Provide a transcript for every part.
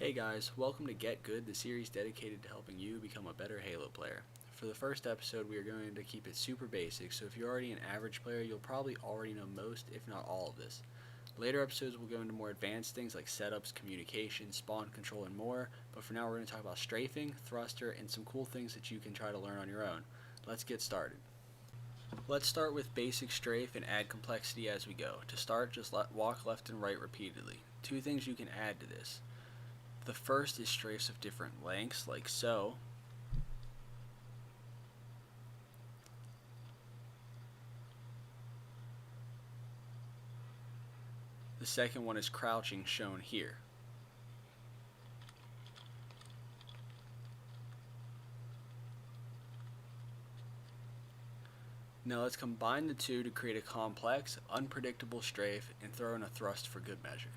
Hey guys, welcome to Get Good, the series dedicated to helping you become a better Halo player. For the first episode, we are going to keep it super basic, so if you're already an average player, you'll probably already know most, if not all of this. Later episodes will go into more advanced things like setups, communication, spawn control, and more, but for now we're going to talk about strafing, thruster, and some cool things that you can try to learn on your own. Let's get started. Let's start with basic strafe and add complexity as we go. To start, just walk left and right repeatedly. Two things you can add to this. The first is strafes of different lengths, like so. The second one is crouching, shown here. Now let's combine the two to create a complex, unpredictable strafe and throw in a thrust for good measure.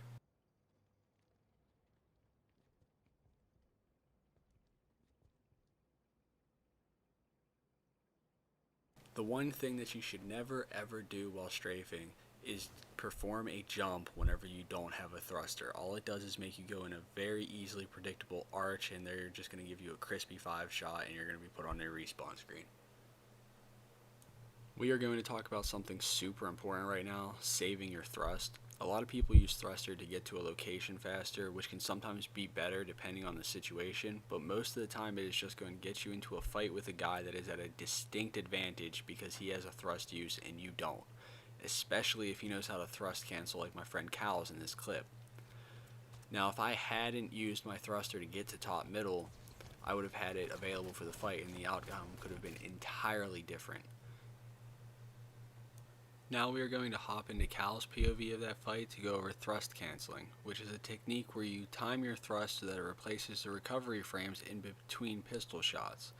The one thing that you should never ever do while strafing is perform a jump whenever you don't have a thruster. All it does is make you go in a very easily predictable arch, and they're just going to give you a crispy 5 shot and you're going to be put on their respawn screen. We are going to talk about something super important right now, saving your thrust. A lot of people use thruster to get to a location faster, which can sometimes be better depending on the situation, but most of the time it is just going to get you into a fight with a guy that is at a distinct advantage because he has a thrust use and you don't, especially if he knows how to thrust cancel like my friend Cal's in this clip. Now if I hadn't used my thruster to get to top middle, I would have had it available for the fight and the outcome could have been entirely different. Now we are going to hop into Cal's POV of that fight to go over thrust canceling, which is a technique where you time your thrust so that it replaces the recovery frames in between pistol shots.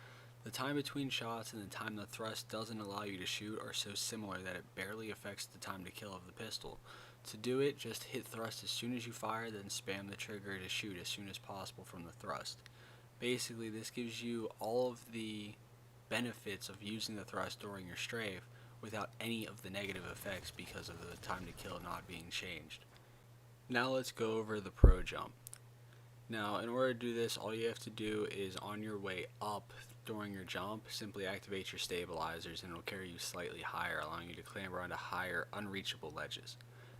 The time between shots and the time the thrust doesn't allow you to shoot are so similar that it barely affects the time to kill of the pistol. To do it, just hit thrust as soon as you fire, then spam the trigger to shoot as soon as possible from the thrust. Basically, this gives you all of the benefits of using the thrust during your strafe without any of the negative effects because of the time to kill not being changed. Now let's go over the pro jump. Now in order to do this, all you have to do is on your way up during your jump, simply activate your stabilizers and it will carry you slightly higher, allowing you to clamber onto higher, unreachable ledges.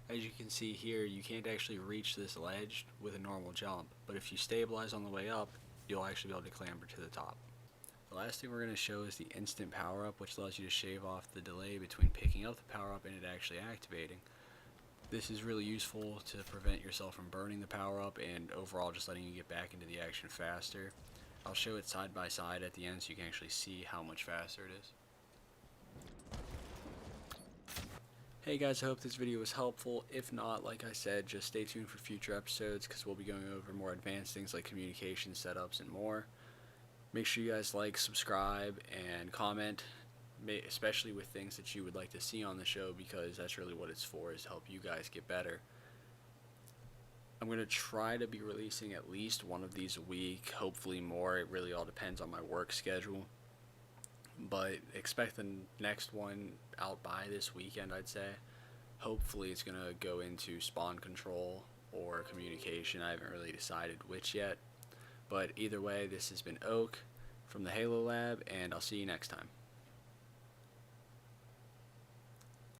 As you can see here, you can't actually reach this ledge with a normal jump, but if you stabilize on the way up, you'll actually be able to clamber to the top. The last thing we're going to show is the instant power up, which allows you to shave off the delay between picking up the power up and it actually activating. This is really useful to prevent yourself from burning the power up and overall just letting you get back into the action faster. I'll show it side by side at the end so you can actually see how much faster it is. Hey guys, I hope this video was helpful. If not, like I said, just stay tuned for future episodes because we'll be going over more advanced things like communication setups and more. Make sure you guys like, subscribe, and comment, especially with things that you would like to see on the show because that's really what it's for, is to help you guys get better. I'm going to try to be releasing at least one of these a week, hopefully more. It really all depends on my work schedule. But expect the next one out by this weekend, I'd say. Hopefully it's going to go into spawn control or communication. I haven't really decided which yet. But either way, this has been Oak from the Halo Lab, and I'll see you next time.